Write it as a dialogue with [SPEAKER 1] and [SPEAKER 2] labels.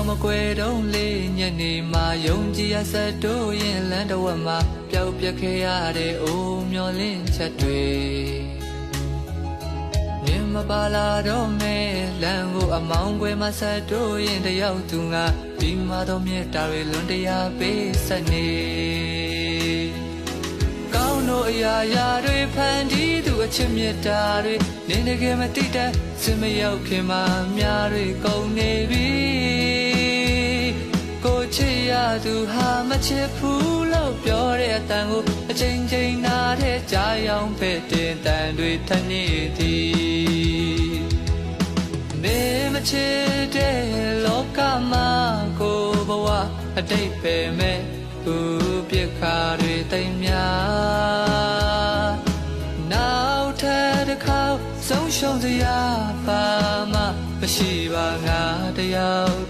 [SPEAKER 1] မကွယ်တုံးလေးညနေမှာယုံကြည်ရဆက်တို့ရင်လမ်းတော်မှာပျောက်ပြက်ခဲ့ရတဲ့အိုးမျောလင်းချက်တွေမြင်မပါလာတော့မဲလမ်းကိုအမောင်းခွဲမှာဆက်တို့ရင်တယောက်သူငါဒီမှာတော့မြေတာတွေလွန်တရားပေးဆက်နေကောင်းတို့အရာရာတွေဖန်တီးသူအချစ်မြတ်တာတွေနေတကယ်မတိတဲ့စင်မရောက်ခင်မှာများတွေကုန်နေပြီကိုချစ်ရသူဟာမချစ်ဘူးလို့ပြောတဲ့အတန်ကိုအချိန်ချင်းနားတဲ့ကြားရောင်ပဲ့တင်တန်တွေထနေသည်မေမချစ်တဲ့လောကမှာကိုဘဝအတိတ်ပဲမဲ့သူပြစ်ခါတွေတိမ်များနောက်ထပ်တစ်ခါဆုံးရှုံးစရာဘာမှမရှိပါငါတယောက်